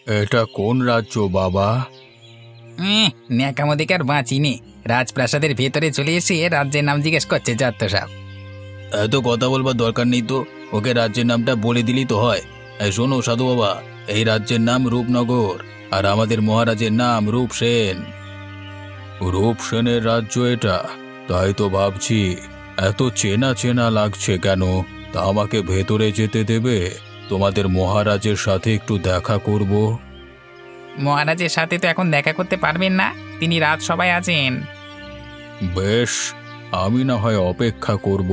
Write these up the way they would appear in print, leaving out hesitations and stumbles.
এটা কোন রাজ্য বাবা? ন্যাকামো দেখে আর বাঁচিনি। রাজপ্রাসাদের ভেতরে চলে এসে রাজ্যের নাম জিজ্ঞেস করছে যত সব। এত কথা বলবার দরকার নেই তো, ওকে রাজ্যের নামটা বলে দিলেই তো হয়। শোনো সাধু বাবা, এই রাজ্যের নাম রূপনগর, আর আমাদের মহারাজের নাম রূপসেন। রূপসেনের রাজ্য এটা? তাই তো ভাবছি, এত চেনা চেনা লাগছে কেন। তা আমাকে ভেতরে যেতে দেবে? তোমাদের মহারাজের সাথে একটু দেখা করব। মহারাজের সাথে তো এখন দেখা করতে পারবেন না, তিনি রাজসভায় আছেন। বেশ, আমি না হয় অপেক্ষা করব।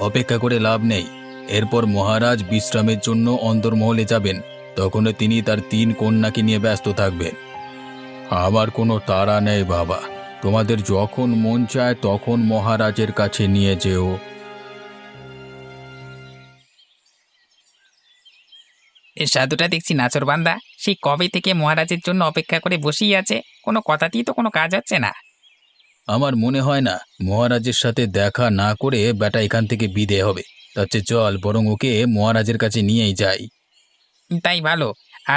অপেক্ষা করে লাভ নেই। এরপর মহারাজ বিশ্রামের জন্য অন্দরমহলে যাবেন, তখন তিনি তার 3 কন্যাকে নিয়ে ব্যস্ত থাকবেন। আমার কোনো তাড়া নেই বাবা, তোমাদের যখন মন চায় তখন মহারাজের কাছে নিয়ে যেও। এ সাধুটা দেখছি নাচরবান্দা, সেই কবে থেকে মহারাজের জন্য অপেক্ষা করে বসেই আছে, কোনো কথাতেই তো কোনো কাজ হচ্ছে না। আমার মনে হয় না মহারাজের সাথে দেখা না করে বেটা এখান থেকে বিদে হবে। তার চেয়ে চল বরং ওকে মহারাজের কাছে নিয়েই যাই। তাই ভালো,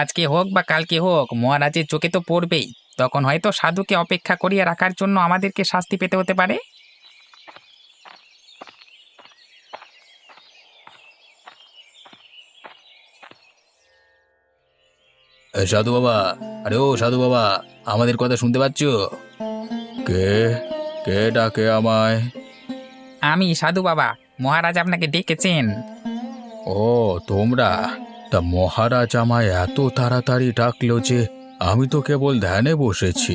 আজকে হোক বা কালকে হোক মহারাজের চোখে তো পড়বেই। তখন হয়তো সাধুকে অপেক্ষা করিয়ে রাখার জন্য আমাদেরকে শাস্তি পেতে হতে পারে। সাধু বাবা, আরে ও সাধু বাবা, আমাদের কথা শুনতে পাচ্ছ? কে? কে ডাকে আমায়? আমি সাধু বাবা, মহারাজ আপনাকে ডেকেছেন। ও, তোমরা? তা মহারাজ আমায় এত তাড়াতাড়ি ডাকলো যে আমি তো কেবল ধ্যানে বসেছি।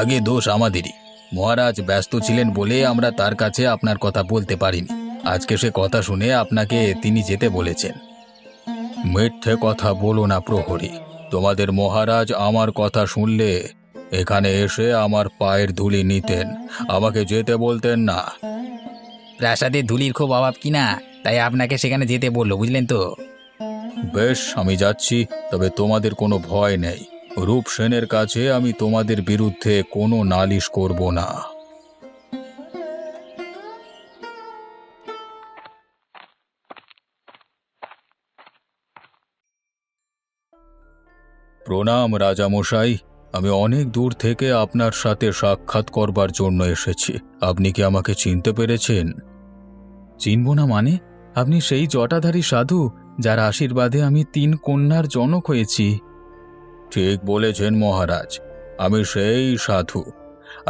আগে দোষ আমাদেরই। মহারাজ ব্যস্ত ছিলেন বলে আমরা তার কাছে আপনার কথা বলতে পারিনি। আজকে সে কথা শুনে আপনাকে তিনি যেতে বলেছেন। মিথ্যে কথা বলো না প্রহরী। তোমাদের মহারাজ আমার কথা শুনলে এখানে এসে আমার পায়ের ধুলি নিতেন, আমাকে যেতে বলতেন না। প্রাসাদে ধুলির খুব অভাব কিনা, তাই আপনাকে সেখানে যেতে বললো, বুঝলেন তো। বেশ, আমি যাচ্ছি, তবে তোমাদের কোনো ভয় নেই। রূপসেনের কাছে আমি তোমাদের বিরুদ্ধে কোনো নালিশ করব না। প্রণাম রাজামশাই, আমি অনেক দূর থেকে আপনার সাথে সাক্ষাৎ করবার জন্য এসেছি। আপনি কি আমাকে চিনতে পেরেছেন? চিনব না মানে? আপনি সেই জটাধারী সাধু যার আশীর্বাদে আমি 3 কন্যার জনক হয়েছি। ঠিক বলেছেন মহারাজ, আমি সেই সাধু।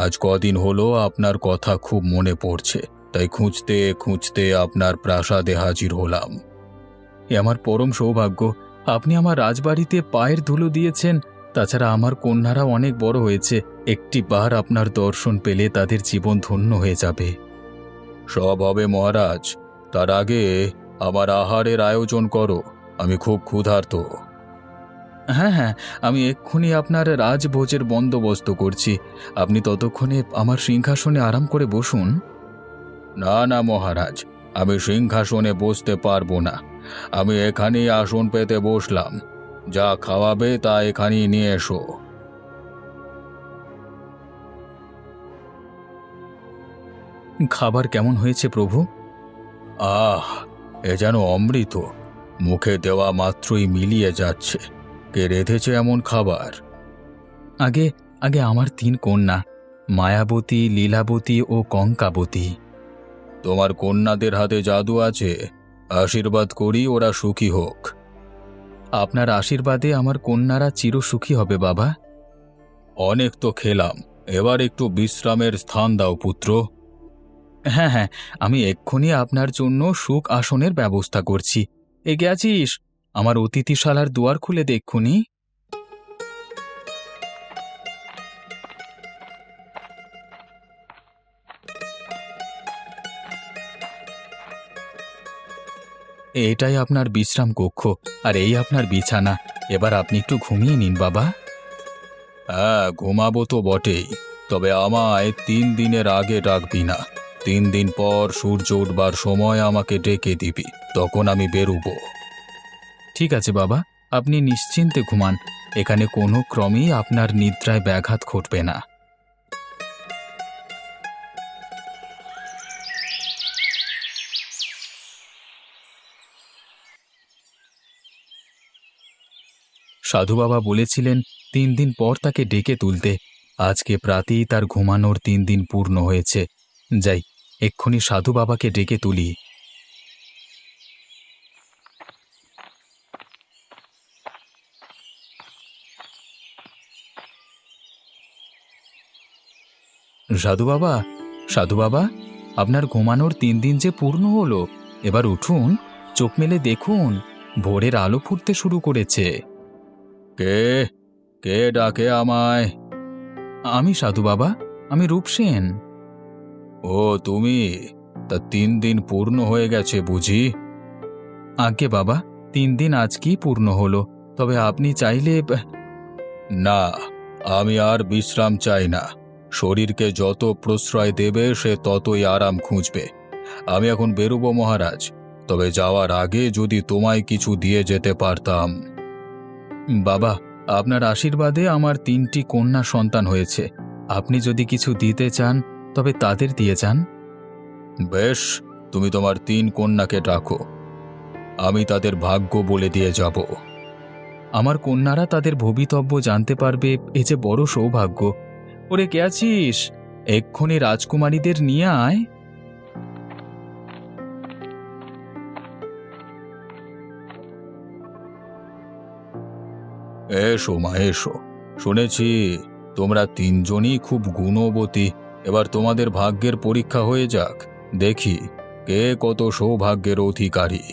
আজ কদিন হলো আপনার কথা খুব মনে পড়ছে, তাই খুঁজতে খুঁজতে আপনার প্রাসাদে হাজির হলাম। এ আমার পরম সৌভাগ্য। আপনি আমার রাজবাড়িতে পায়ের ধুলো দিয়েছেন। তাছাড়া আমার কন্যারা অনেক বড় হয়েছে, একটি বার আপনার দর্শন পেলে তাদের জীবন ধন্য হয়ে যাবে। সব হবে মহারাজ, তার আগে আমার আহারের আয়োজন করো, আমি খুব ক্ষুধার্ত। হ্যাঁ হ্যাঁ, আমি এক্ষুনি আপনার রাজভোজের বন্দোবস্ত করছি। আপনি ততক্ষণে আমার সিংহাসনে আরাম করে বসুন। না না মহারাজ, আমি সিংহাসনে বসতে পারবো না। আমি এখানেই আসন পেতে বসলাম। যা খাওয়াবে তা এখানেই নিয়ে এসো। খাবার কেমন হয়েছে প্রভু? আহ, এ যেন অমৃত, মুখে দেওয়া মাত্রই মিলিয়ে যাচ্ছে। কে রেঁধেছে এমন খাবার? আগে আগে আমার 3 কন্যা, মায়াবতী, লীলাবতী ও কঙ্কাবতী। তোমার কন্যাদের হাতে জাদু আছে, আশীর্বাদ করি ওরা সুখী হোক। আপনার আশীর্বাদে আমার কন্যারা চিরসুখী হবে বাবা। অনেক তো খেলাম, এবার একটু বিশ্রামের স্থান দাও পুত্র। হ্যাঁ হ্যাঁ, আমি এক্ষুনি আপনার জন্য সুখ আসনের ব্যবস্থা করছি। এগে আছিস? আমার অতিথিশালার দুয়ার খুলে দেখুনি। এটাই আপনার বিশ্রাম কক্ষ, আর এই আপনার বিছানা। এবার আপনি একটু ঘুমিয়ে নিন বাবা। হ্যাঁ, ঘুমাবো তো বটেই, তবে আমায় 3 দিনের আগে ডাকবি না। 3 দিন পর সূর্য উঠবার সময় আমাকে ডেকে দিবি, তখন আমি বেরুব। ঠিক আছে বাবা, আপনি নিশ্চিন্তে ঘুমান। এখানে কোনো ক্রমেই আপনার নিদ্রায় ব্যাঘাত ঘটবে না। সাধু বাবা বলেছিলেন 3 দিন পর তাকে ডেকে তুলতে। আজকে প্রাতেই তার ঘুমানোর 3 দিন পূর্ণ হয়েছে। যাই, এক্ষুনি সাধু বাবাকে ডেকে তুলি। সাধু বাবা, সাধু বাবা, আপনার ঘুমানোর 3 দিন যে পূর্ণ হলো। এবার উঠুন, চোখ মেলে দেখুন, ভোরের আলো ফুটতে শুরু করেছে। কে কে ডাকে আমায়? আমি সাধু বাবা, আমি রূপসেন। ও তুমি? তা 3 দিন পূর্ণ হয়ে গেছে বুঝি? আজ্ঞে বাবা, 3 দিন আজকেই পূর্ণ হলো। তবে আপনি চাইলে না, আমি আর বিশ্রাম চাই না। শরীরকে যত প্রশ্রয় দেবে সে ততই আরাম খুঁজবে। আমি এখন বেরোবো মহারাজ, তবে যাওয়ার আগে যদি তোমায় কিছু দিয়ে যেতে পারতাম। বাবা, আপনার আশীর্বাদে আমার 3টি কন্যা সন্তান হয়েছে। আপনি যদি কিছু দিতে চান তবে তাদের দিয়ে যান। বেশ, তুমি তোমার 3 কন্যাকে ডাকো, আমি তাদের ভাগ্য বলে দিয়ে যাব। আমার কন্যারা তাদের ভবিতব্য জানতে পারবে, এ যে বড় সৌভাগ্য। ওরে, কে আছিস? এক্ষুনি রাজকুমারীদের নিয়ে আয়। এসো মা, এসো। শুনেছি তোমরা 3জনই খুব গুণবতী। এবার তোমাদের ভাগ্যের পরীক্ষা হয়ে যাক, দেখি কে কত সৌভাগ্যের অধিকারী।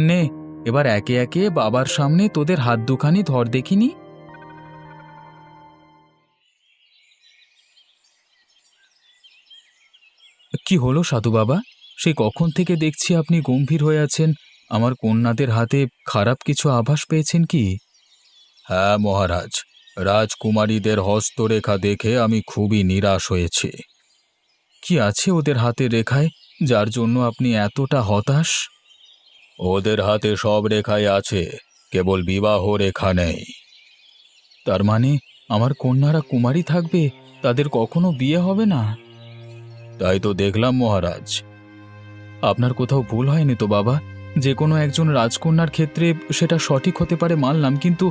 নে, এবার একে একে বাবার সামনে তোদের হাত দুখানি ধর দেখিনি। কি হলো সাধু বাবা? সেই কখন থেকে দেখছি আপনি গম্ভীর হয়ে আছেন। আমার কন্যাদের হাতে খারাপ কিছু আভাস পেয়েছেন কি? হ্যাঁ মহারাজ, রাজকুমারীদের হস্তরেখা দেখে আমি খুবই নিরাশ হয়েছি। কি আছে ওদের হাতের রেখায় যার জন্য আপনি এতটা হতাশ? ওদের হাতে সব রেখাই আছে, কেবল বিবাহ রেখা নেই। তার মানে আমার কন্যারা কুমারী থাকবে, তাদের কখনো বিয়ে হবে না? তাই তো দেখলাম মহারাজ। আপনার কোথাও ভুল হয়নি তো বাবা? যে কোনো একজন রাজকন্যার ক্ষেত্রে সেটা সঠিক হতে পারে মানলাম, কিন্তু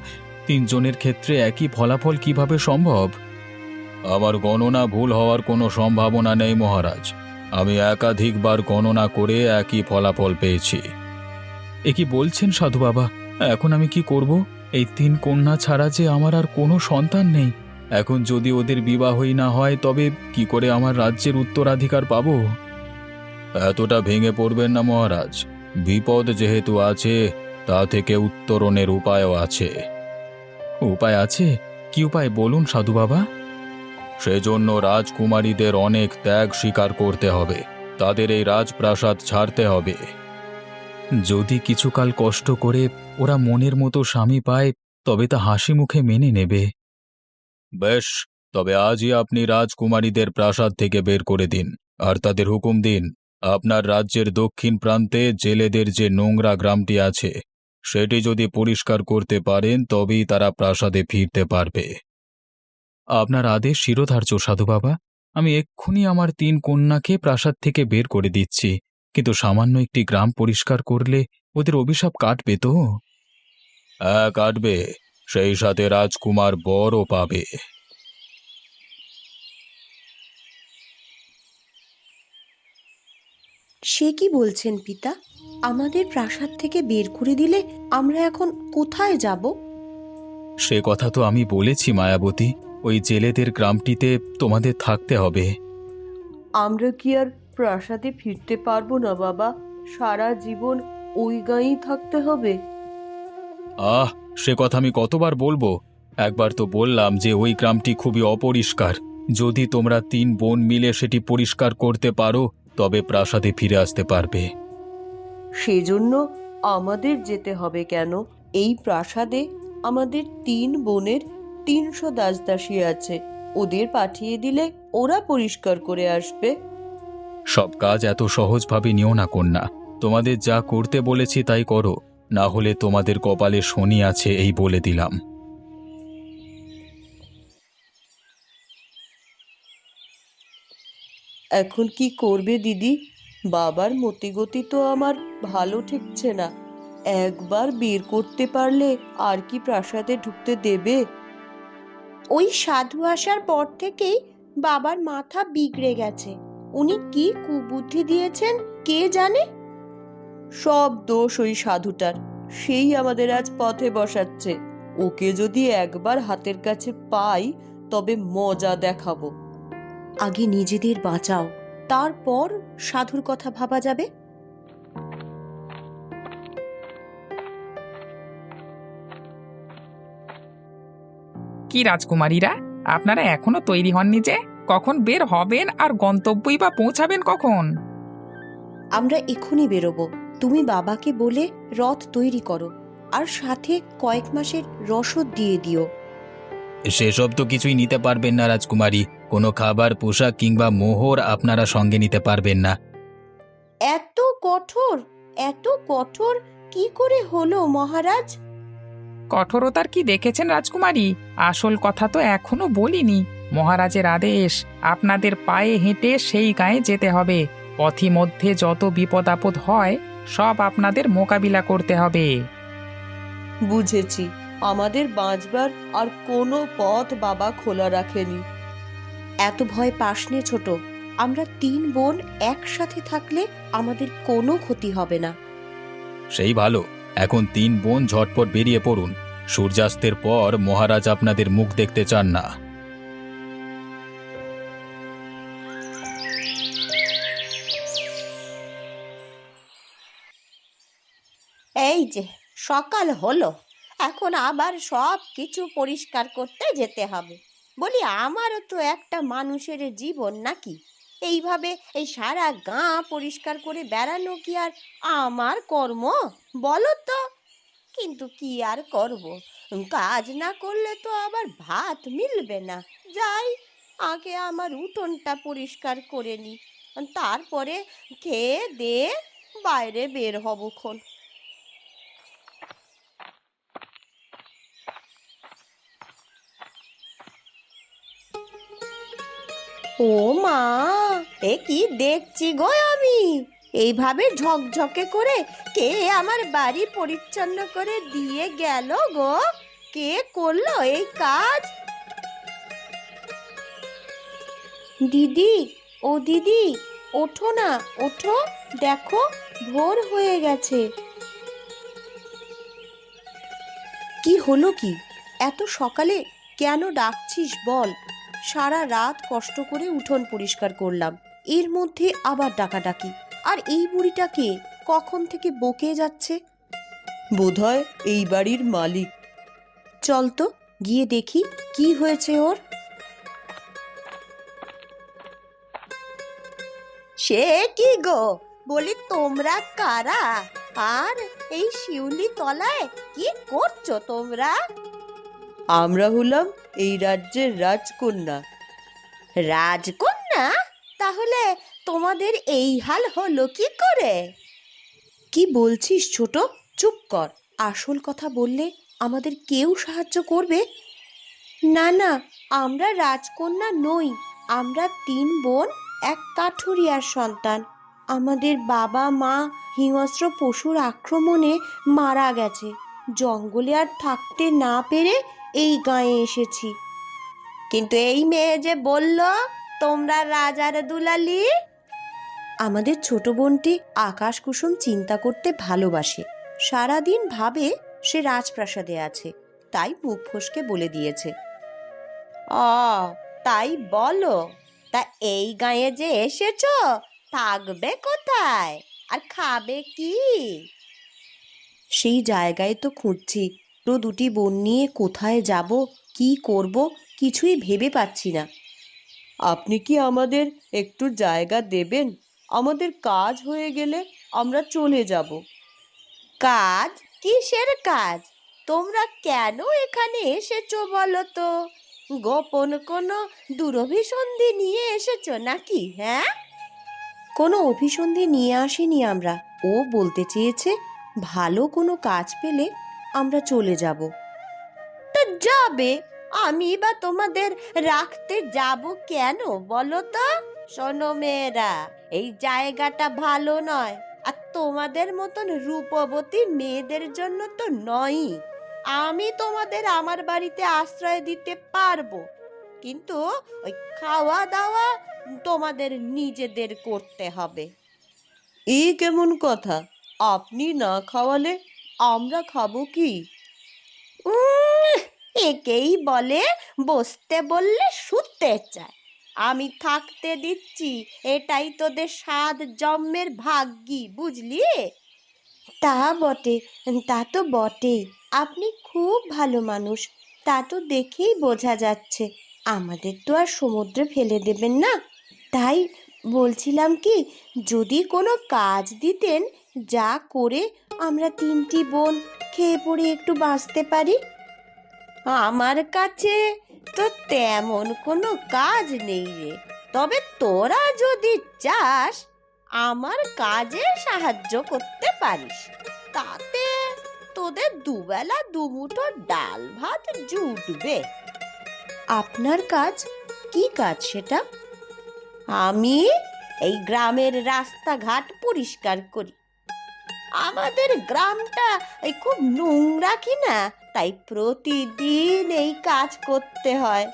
3জনের ক্ষেত্রে একই ফলাফল কিভাবে সম্ভব? আমার গণনা ভুল হওয়ার কোনো সম্ভাবনা নেই মহারাজ। আমি একাধিকবার গণনা করে একই ফলাফল পেয়েছি। এ কি বলছেন সাধু বাবা? এখন আমি কি করব? এই 3 কন্যা ছাড়া যে আমার আর কোনো সন্তান নেই। এখন যদি ওদের বিবাহই না হয় তবে কি করে আমার রাজ্যের উত্তরাধিকার পাবো? এতটা ভেঙে পড়বেন না মহারাজ। বিপদ যেহেতু আছে, তা থেকে উত্তরণের উপায়ও আছে। উপায় আছে? কি উপায় বলুন সাধু বাবা। সেজন্য রাজকুমারীদের অনেক ত্যাগ স্বীকার করতে হবে, তাদের এই রাজপ্রাসাদ ছাড়তে হবে। যদি কিছুকাল কষ্ট করে ওরা মনের মতো স্বামী পায় তবে তা হাসি মুখে মেনে নেবে। বেশ, তবে আজই আপনি রাজকুমারীদের প্রাসাদ থেকে বের করে দিন, আর তাদের হুকুম দিন আপনার রাজ্যের দক্ষিণ প্রান্তে জেলেদের যে নোংরা গ্রামটি আছে সেটি যদি পরিষ্কার করতে পারেন তবেই তারা প্রাসাদে ফিরতে পারবে। আপনার আদেশ শিরোধার্য সাধু বাবা। আমি এক্ষুনি আমার 3 কন্যাকে প্রাসাদ থেকে বের করে দিচ্ছি, কিন্তু সামান্য একটি গ্রাম পরিষ্কার করলে ওদের অভিশাপ কাটবে তো? হ্যাঁ, কাটবে। সেই সাথে রাজকুমার বরও পাবে। সে কি বলছেন পিতা? আমাদের প্রাসাদ থেকে বের করে দিলে আমরা এখন কোথায় যাব? সে কথা তো আমি বলেছি মায়াবতী, ওই জেলেদের গ্রামটিতে তোমাদের থাকতে হবে। আমরা কি আর প্রাসাদে ফিরতে পারবো না বাবা? সারা জীবন ওই গাঁয়েই থাকতে হবে। আহ, সে কথা আমি কতবার বলবো? একবার তো বললাম যে ওই গ্রামটি খুবই অপরিষ্কার। যদি তোমরা 3 বোন মিলে সেটি পরিষ্কার করতে পারো তবে প্রাসাদে ফিরে আসতে পারবে। সেজন্য আমাদের যেতে হবে কেন? এই প্রাসাদে আমাদের 3 বোনের 300 দাসদাসী আছে। ওদের পাঠিয়ে দিলে ওরা পরিষ্কার করে আসবে। সব কাজ এত সহজভাবে নিও না কন্যা। তোমাদের যা করতে বলেছি তাই করো, না হলে তোমাদের কপালে শনি আছে এই বলে দিলাম। এখন কি করবে দিদি? বাবার মতিগতি তো আমার ভালো ঠেকছে না। একবার বের করতে পারলে আর কি প্রাসাদে ঢুকতে দেবে? ওই সাধু আসার পর থেকেই বাবার মাথা বিগড়ে গেছে। উনি কি কুবুদ্ধি দিয়েছেন কে জানে। সব দোষ ওই সাধুটার, সেই আমাদের আজ পথে বসাচ্ছে। ওকে যদি একবার হাতের কাছে পাই তবে মজা দেখাবো। আগে নিজেদের বাঁচাও, তারপর সাধুর কথা ভাবা যাবে। কি রাজকুমারীরা, আপনারা এখনো তৈরি হননি যে? কখন বের হবেন আর গন্তব্যই বা পৌঁছাবেন কখন? আমরা এখনই বেরোবো। তুমি বাবাকে বলে রথ তৈরি করো, আর সাথে কয়েক মাসের রসদ দিয়ে দিও। সেসব তো কিছুই নিতে পারবেন না রাজকুমারী। কোনো খাবার, পোশাক কিংবা মোহর আপনারা সঙ্গে নিতে পারবেন না। এত কঠোর, এত কঠোর কি করে হলো মহারাজ? কঠোরতার কি দেখেছেন রাজকুমারী? আসল কথা তো এখনো বলিনি। মহারাজের আদেশ, আপনাদের পায়ে হেঁটে সেই গায়ে যেতে হবে। পথি মধ্যে যত বিপদ আপদ হয় সব আপনাদের মোকাবিলা করতে হবে। বুঝেছি, আমাদের বাঁচবার আর কোনো পথ বাবা খোলা রাখেনি। এত ভয় পাস নে ছোট, আমরা 3 বোন একসাথে থাকলে আমাদের কোনো ক্ষতি হবে না। সেই ভালো। এখন 3 বোন ঝটপট বেরিয়ে পড়ুন। সূর্যাস্তের পর মহারাজ আপনাদের মুখ দেখতে চান না। এই যে সকাল হলো, এখন আবার সব কিছু পরিষ্কার করতে যেতে হবে। বলি, আমারও তো একটা মানুষের জীবন নাকি? এইভাবে এই সারা গাঁ পরিষ্কার করে বেড়ানো কি আর আমার কর্ম বলো তো? কিন্তু কি আর করব, কাজ না করলে তো আবার ভাত মিলবে না। যাই, আগে আমার উঠোনটা পরিষ্কার করে নি, তারপরে খেয়ে দে বাইরে বের হবক্ষণ। ও মা, এ কি দেখছি গো আমি! এইভাবে ঝকঝকে করে কে আমার বাড়ি পরিচ্ছন্ন করে দিয়ে গেল গো? কে করলো এই কাজ? দিদি, ও দিদি, ওঠো না, ওঠো, দেখো ভোর হয়ে গেছে। কি হলো কি? এত সকালে কেন ডাকছিস বল? সারা রাত কষ্ট করে উঠোন পরিষ্কার করলাম, এর মধ্যে আবার ডাকাডাকি। আর এই বুড়িটাকে কখন থেকে বকে যাচ্ছে। বোধহয় এই বাড়ির মালিক। চল তো গিয়ে দেখি কি হয়েছে ওর। সে কি গো, বলি তোমরা কারা? আর এই শিউলি তলায় কি করছো তোমরা? আমরা হলাম এই রাজ্যের রাজকন্যা। রাজকন্যা? তাহলে তোমাদের এই হাল হলো কি করে? কি বলছিস ছোট? চুপ কর। আসল কথা বললে আমাদের কেউ সাহায্য করবে না। না, আমরা রাজকন্যা নই। আমরা 3 বোন এক কাঠুরিয়ার সন্তান। আমাদের বাবা মা হিংস্র পশুর আক্রমণে মারা গেছে। জঙ্গলে আর থাকতে না পেরে এই গাঁয়ে এসেছি। কিন্তু এই মেয়ে যে বলল তোমরা রাজার দুলালি। আমাদের ছোট বোনটি আকাশ কুসুম চিন্তা করতে ভালোবাসে। সারাদিন ভাবে সে রাজপ্রাসাদে আছে, তাই মুখ ফসকে বলে দিয়েছে। ও, তাই বলো? তা এই গাঁয়ে যে এসেছো, থাকবে কোথায় আর খাবে কি? সেই জায়গায় তো খুঁজছি। তো 2টি বোন নিয়ে কোথায় যাব, কি করব, কিছুই ভেবে পাচ্ছি না। আপনি কি আমাদের একটু জায়গা দেবেন? আমাদের কাজ হয়ে গেলে আমরা চলে যাব। কাজ? কিসের কাজ? তোমরা কেন এখানে এসেছো বলো তো? গোপন কোনো দুরভিসন্ধি নিয়ে এসেছো নাকি? হ্যাঁ, কোনো অভিসন্ধি নিয়ে আসিনি আমরা। ও বলতে চেয়েছে ভালো কোনো কাজ পেলে আমরা চলে যাব। তো যাবে, আমি বা তোমাদের রাখতে যাব কেন বলো তো? শোনো মেয়েরা, এই জায়গাটা ভালো নয়, আর তোমাদের মতন রূপবতী মেয়েদের জন্য তো নয়ই। আমি তোমাদের আমার বাড়িতে আশ্রয় দিতে পারবো, কিন্তু ওই খাওয়া দাওয়া তোমাদের নিজেদের করতে হবে। এই কেমন কথা? আপনি না খাওয়ালে আমরা খাবো কি? উম, একেই বলে বসতে বললে শুতে চায়। আমি থাকতে দিচ্ছি, এটাই তোদের 7 জন্মের ভাগ্যি, বুঝলি? তা বটে, তা তো বটেই। আপনি খুব ভালো মানুষ, তা তো দেখেই বোঝা যাচ্ছে। আমাদের তো আর সমুদ্রে ফেলে দেবেন না। তাই বলছিলাম কি, যদি কোনো কাজ দিতেন, যা করে আমরা 3টি বোন খেয়ে পড়ে একটু বাঁচতে পারি। আমার কাছে তো তেমন কোনো কাজ নেই রে, তবে তোরা যদি চাস আমার কাজে সাহায্য করতে পারিস, তাতে তোদের দুবেলা দুমুঠো ডাল ভাত জুটবে। আপনার কাজ কি কাজ সেটা? আমি এই গ্রামের রাস্তাঘাট পরিষ্কার করি। আমাদের গ্রামটা এই খুব নোংরা কি না, তাই প্রতিদিন এই কাজ করতে হয়।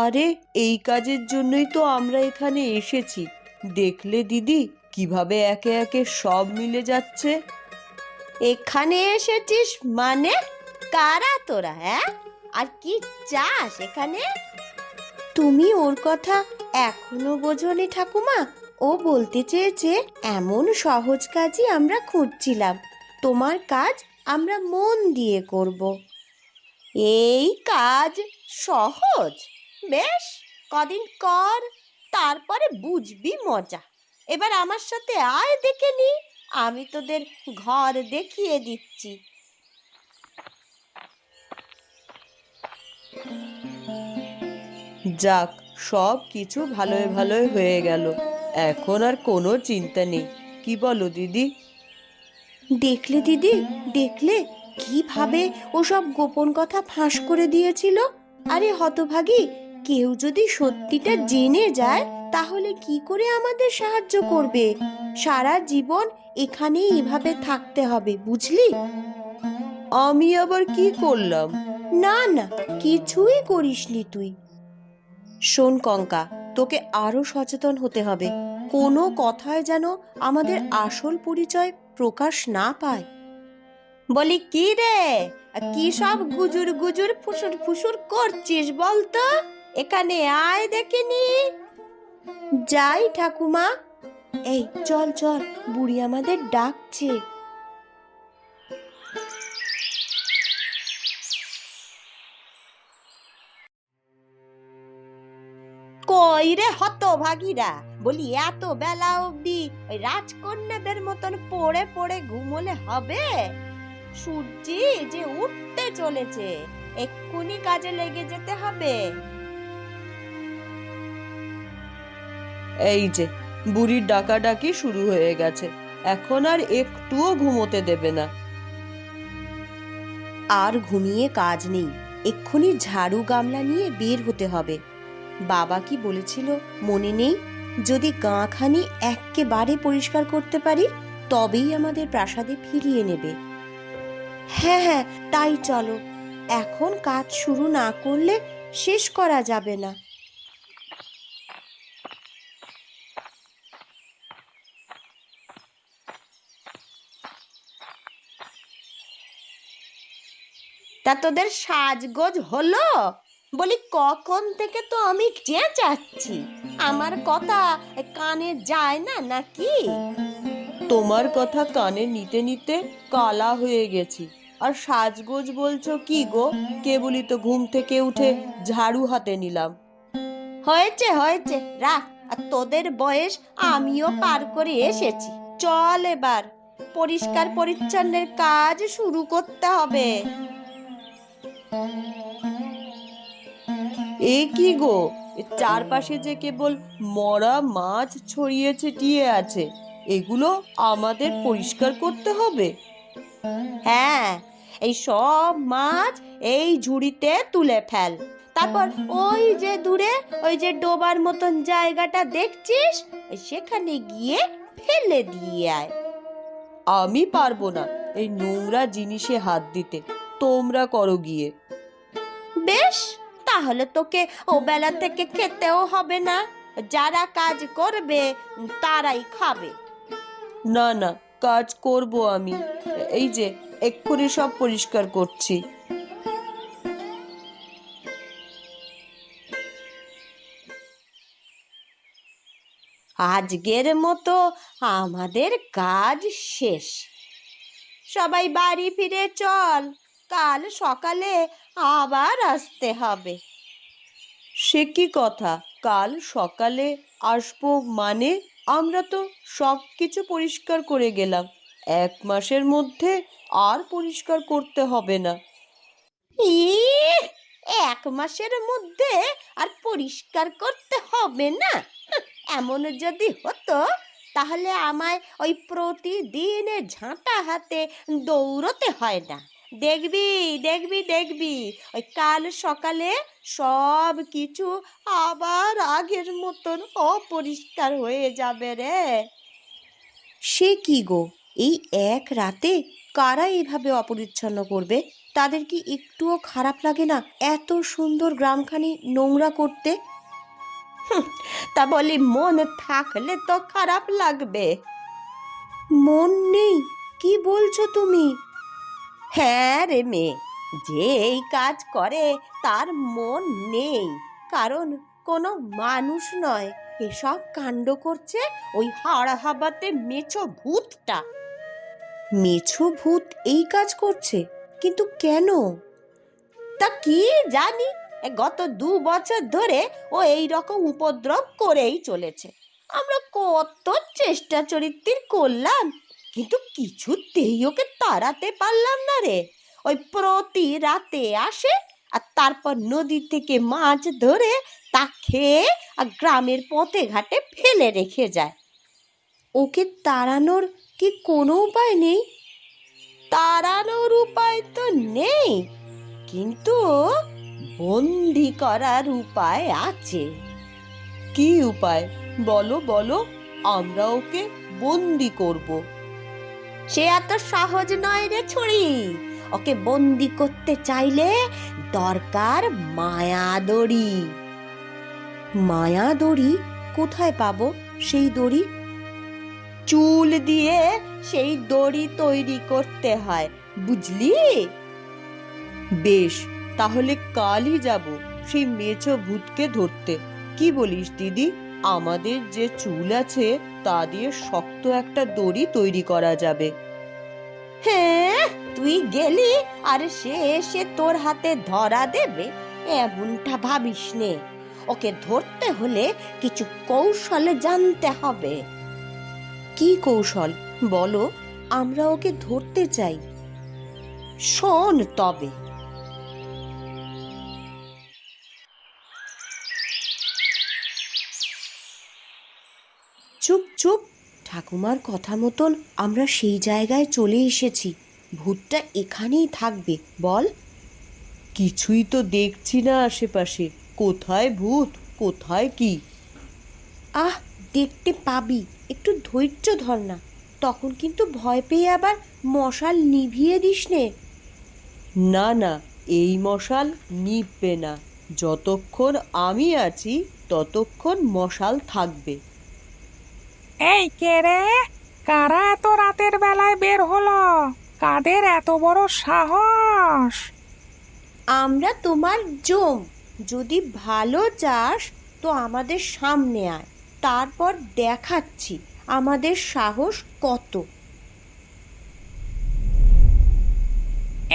আরে এই কাজের জন্যই তো আমরা এখানে এসেছি। দেখলে দিদি, কিভাবে একে একে সব মিলে যাচ্ছে। এখানে এসেছিস মানে? কারা তোরা, হ্যাঁ? আর কি চাস এখানে? তুমি ওর কথা এখনো বোঝোনি ঠাকুমা। ও বলতে চেয়েছে এমন সহজ কাজই আমরা খুঁজছিলাম, তোমার কাজ আমরা মন দিয়ে করব। এই কাজ সহজ? বেশ, কদিন কর, তারপরে বুঝবি মজা। এবার আমার সাথে আয়, দেখে নি, আমি তোদের ঘর দেখিয়ে দিচ্ছি। যাক, সব কিছু ভালোই ভালোই হয়ে গেল। এখন আর কোনো চিন্তা নেই। কি বলো দিদি? দেখলে দিদি, দেখলে কিভাবে ওসব গোপন কথা ফাঁস করে দিয়েছিল? আরে হতভাগী, কেউ যদি সত্যিটা জেনে যায় তাহলে কি করে আমাদের সাহায্য করবে? সারা জীবন এখানেই এভাবে থাকতে হবে, বুঝলি? আমি আবার কি করলাম? না না, কিছুই করিসনি তুই। শোন কঙ্কা, তোকে আরো সচেতন হতে হবে। কোনো কথায় যেন আমাদের আসল পরিচয় প্রকাশ না পায়। বলি কি রে, কি সব গুজুর গুজুর ফুসুর ফুসুর করছিস বলতো? এখানে আয়, দেখিনি। যাই ঠাকুমা। এই চল চল, বুড়ি আমাদের ডাকছে। কই রে হতভাগীরা, বলি এত বেলা অবধি ওই রাজকন্যাদের মতন পড়ে পড়ে ঘুমোলে হবে? সূর্যি যে উঠতে চলেছে, এক্ষুনি কাজে লেগে যেতে হবে। এই যে বুড়ির ডাকাডাকি শুরু হয়ে গেছে, এখন আর একটুও ঘুমোতে দেবে না। আর ঘুমিয়ে কাজ নেই, এক্ষুনি ঝাড়ু গামলা নিয়ে বের হতে হবে। বাবা কি বলেছিল মনে নেই? যদি গাঁখানি এক্কেবারে পরিষ্কার করতে পারি তবেই আমাদের প্রাসাদে ফিরিয়ে নেবে। হ্যাঁ হ্যাঁ, তাই চলো। এখন কাজ শুরু না করলে শেষ করা যাবে না। তা তোদের সাজগোজ হলো? বলি কখন থেকে তো আমি চেঁচাচ্ছি, আমার কথা কানে যায় না নাকি? তোমার কথা কানে নিতে নিতে কালা হয়ে গেছি, আর সাজগোজ বলছো কি গো? কেবলই তো ঘুম থেকে উঠে ঝাড়ু হাতে নিলাম। হয়েছে হয়েছে, রাখ। আর তোদের বয়স আমিও পার করে এসেছি। চল এবার পরিষ্কার পরিচ্ছন্নের কাজ শুরু করতে হবে। এ কি গো, এর চারপাশে যে কেবল মরা মাছ ছড়িয়ে ছিটিয়ে আছে, এগুলো আমাদের পরিষ্কার করতে হবে? হ্যাঁ, এই সব মাছ এই ঝুড়িতে তুলে ফেল। তারপর ওই যে দূরে ওই যে ডোবার মতন জায়গাটা দেখছিস, সেখানে গিয়ে ফেলে দিয়ে আয়। আমি পারবো না এই নোংরা জিনিসে হাত দিতে, তোমরা করো গিয়ে। বেশ, তাহলে তোকে ও বেলা থেকে খেতেও হবে না, যারা কাজ করবে তারাই খাবে। না না, কাজ করব আমি, এই যে এক্ষুনি সব পরিষ্কার করছি। আজকের মতো আমাদের কাজ শেষ। সবাই বাড়ি ফিরে চল, কাল সকালে আবার আসতে হবে। সে কি কথা, কাল সকালে আসবো মানে? আমরা তো সব কিছু পরিষ্কার করে গেলাম, 1 মাসের মধ্যে আর পরিষ্কার করতে হবে না। ইহ, 1 মাসের মধ্যে আর পরিষ্কার করতে হবে না? এমন যদি হতো তাহলে আমায় ওই প্রতিদিন ঝাঁটা হাতে দৌড়তে হয় না। দেখবি দেখবি দেখবি, ওই কাল সকালে সব কিছু আবার আগের মতন অপরিষ্কার হয়ে যাবে রে। সে কি গো, এই এক রাতে কারা এইভাবে অপরিচ্ছন্ন করবে? তাদের কি একটুও খারাপ লাগে না এত সুন্দর গ্রামখানি নোংরা করতে? তা বলি মন থাকলে তো খারাপ লাগবে। মন নেই? কি বলছো তুমি? হ্যাঁ রে মেয়ে, যে এই কাজ করে তার মন নেই, কারণ কোনো মানুষ নয়, এসব কাণ্ড করছে ওই হাড় হাবাতে মেছো ভূতটা। মেছো ভূত এই কাজ করছে? কিন্তু কেন? তা কি জানি, গত 2 বছর ধরে ও এই রকম উপদ্রব করেই চলেছে। আমরা কত চেষ্টা চরিত্র করলাম, কিন্তু কিছুতেই ওকে তাড়াতে পারলাম না রে। ওই প্রতি রাতে আসে, আর তারপর নদী থেকে মাছ ধরে তা খেয়ে আর গ্রামের পথে ঘাটে ফেলে রেখে যায়। ওকে তাড়ানোর কি কোনো উপায় নেই? তাড়ানোর উপায় তো নেই, কিন্তু বন্দি করার উপায় আছে। কি উপায় বলো বলো, আমরা ওকে বন্দি করব। সে এত সহজ নয় রে ছুরি। ওকে বন্দি করতে চাইলে দরকার মায়া দড়ি। মায়া দড়ি? কোথায় পাবো সেই দড়ি? চুল দিয়ে সেই দড়ি তৈরি করতে হয়, বুঝলি? বেশ, তাহলে কালই যাব সেই মেছো ভূতকে ধরতে। কি বলিস দিদি? আমাদের যে চুল আছে তা দিয়ে শক্ত একটা দড়ি তৈরি করা যাবে। হ্যাঁ, তুই গেলি আর সে এসে তোর হাতে ধরা দেবে এমনটা ভাবিস নে। ওকে ধরতে হলে কিছু কৌশল জানতে হবে। কি কৌশল বলো, আমরা ওকে ধরতে চাই। শোন তবে। চুপ চুপ, ঠাকুমার কথা মতন আমরা সেই জায়গায় চলে এসেছি। ভূতটা এখানেই থাকবে, বল। কিছুই তো দেখছি না আশেপাশে, কোথায় ভূত কোথায় কি? আহ, দেখতে পাবি, একটু ধৈর্য ধর না। তখন কিন্তু ভয় পেয়ে আবার মশাল নিভিয়ে দিস নে। না না, এই মশাল নিভবে না, যতক্ষণ আমি আছি ততক্ষণ মশাল থাকবে। এই কে রে? কারা এত রাতের বেলায় বের হলো? কাদের এত বড় সাহস? আমরা তোমার জম, যদি ভালো চাস তো আমাদের সামনে আয়, তারপর দেখাচ্ছি আমাদের সাহস কত।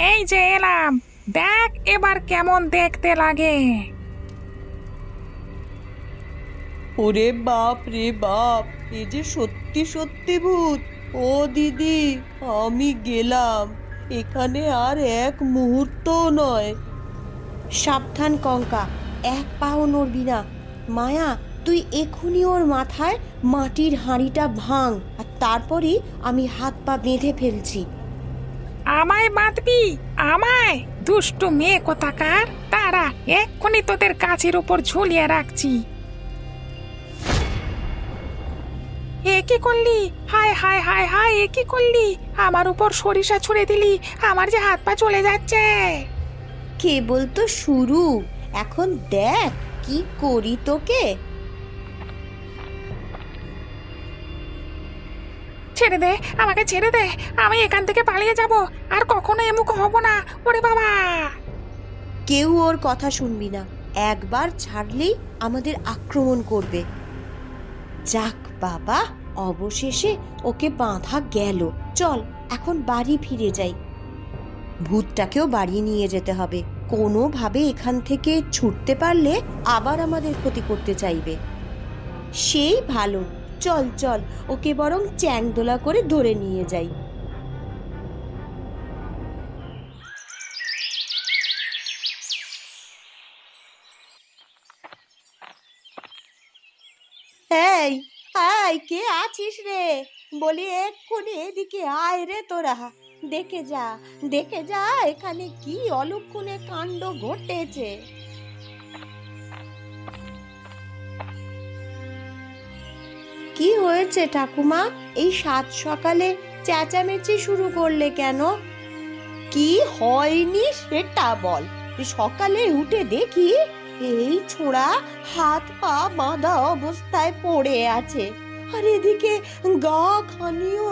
এই যে এলাম, দেখ এবার কেমন দেখতে লাগে। ওরে বাপ রে বাপ, এ যে সত্যি সত্যি ভূত। ও দিদি, আমি গেলাম, এখানে আর 1 মুহূর্তও নয়। সাবধান কঙ্কা, 1 পাও নড়বি না। মায়া, তুই এখুনি ওর মাথায় মাটির হাঁড়িটা ভাঙ, আর তারপরই আমি হাত পা বেঁধে ফেলছি। আমায় বাঁধবি? আমায়? দুষ্টু মেয়ে কোথাকার! তারা এক্ষুনি তোদের গাছের উপর ঝুলিয়ে রাখছি। এ কি করলি? হায় হায় হায় হায়, এ কি করলি? আমার উপর সরিষা ছুঁড়ে দিলি, আমার যে হাত পা চলে যাচ্ছে। কেবল তো শুরু, এখন দেখ কি করি তোকে। ছেড়ে দে, আমাকে ছেড়ে দে, আমি এখান থেকে পালিয়ে যাব, আর কখনো এমুখ হব না। ওরে বাবা! কেউ ওর কথা শুনবি না, একবার ছাড়লেই আমাদের আক্রমণ করবে। যাক বাবা, অবশেষে ওকে বাঁধা গেল। চল এখন বাড়ি ফিরে যাই। ভূতটাকেও বাড়ি নিয়ে যেতে হবে, কোনোভাবে এখান থেকে ছুটতে পারলে আবার আমাদের ক্ষতি করতে চাইবে। সেই ভালো, চল চল ওকে বরং চ্যাংদোলা করে ধরে নিয়ে যাই। এই আয়, কে আছিস রে? বলি এক্ষুনি এদিকে আয় রে তোরা। দেখে যা, দেখে যা এখানে কি অলক্ষণে কাণ্ড ঘটেছে। কি হয়েছে ঠাকুমা? এই সাত সকালে চেঁচামেচি শুরু করলে কেন? কি হয়নি সেটা বল। সকালে উঠে দেখি এই ছোড়া হাত পা বাঁধা অবস্থায় পড়ে আছে, আর এদিকে গা খানিও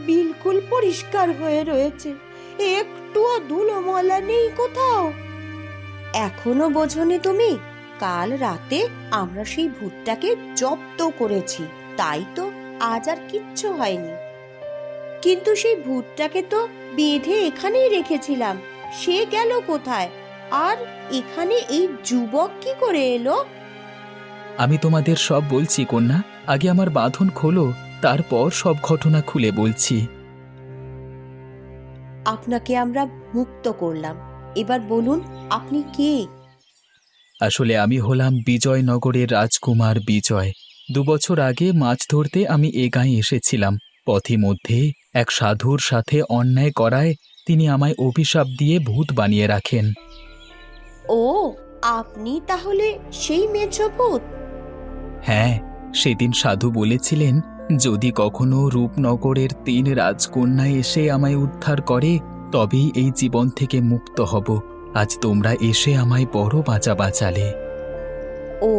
বিলকুল পরিষ্কার হয়ে রয়েছে, একটুও ধুলোময়লা নেই কোথাও। এখনো বোঝনি তুমি? কাল রাতে আমরা সেই ভূতটাকে জব্দ করেছি, তাই তো আজ আর কিচ্ছু হয়নি। কিন্তু সেই ভূতটাকে তো বেঁধে এখানেই রেখেছিলাম, সে গেল কোথায়? আর এখানে এই যুবক কি করে এলো? আমি তোমাদের সব বলছি কন্যা, আগে আমার বাঁধন খোলো, তারপর সব ঘটনা খুলে বলছি। আপনাকে আমরা মুক্ত করলাম, এবার বলুন আপনি কে? আসলে আমি হলাম বিজয়নগরের রাজকুমার বিজয়। 2 বছর আগে মাছ ধরতে আমি এ গাঁয়ে এসেছিলাম। পথিমধ্যে এক সাধুর সাথে অন্যায় করায় তিনি আমায় অভিশাপ দিয়ে ভূত বানিয়ে রাখেন। ও, আপনি তাহলে সেই মেছো ভূত? হ্যাঁ, সেদিন সাধু বলেছিলেন যদি কখনো রূপনগরের 3 রাজকন্যা এসে আমায় উদ্ধার করে তবেই এই জীবন থেকে মুক্ত হব। আজ তোমরা এসে আমায় বড় বাঁচালে। ও,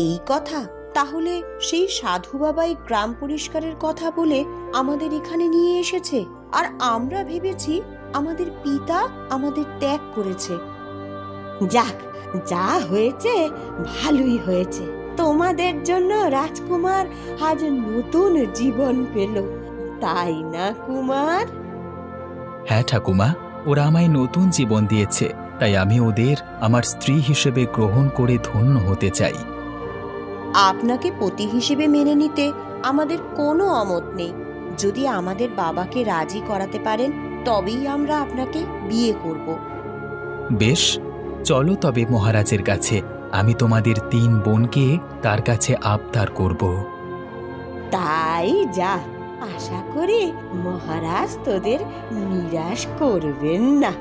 এই কথা। তাহলে সেই সাধু বাবাই গ্রাম পরিষ্কারের কথা বলে আমাদের এখানে নিয়ে এসেছে, আর আমরা ভেবেছি আমাদের পিতা আমাদের ত্যাগ করেছে। যাক, যা হয়েছে ভালোই হয়েছে। তোমাদের জন্য রাজকুমার আজ নতুন জীবন পেল, তাই না কুমার? হ্যাঁ ঠাকুমা, ওরা আমায় নতুন জীবন দিয়েছে, তাই আমি ওদের আমার স্ত্রী হিসেবে গ্রহণ করে ধন্য হতে চাই। আপনাকে পতি হিসেবে মেনে নিতে আমাদের কোনো অমত নেই। যদি আমাদের বাবাকে রাজি করাতে পারেন তবেই আমরা আপনাকে বিয়ে করব। বেশ, চলো তবে মহারাজের কাছে। আমি তোমাদের 3 বোনকে তার কাছে আবদার করব। তাই যা, আশা করি মহারাজ তোদের নিরাশ করবেন না।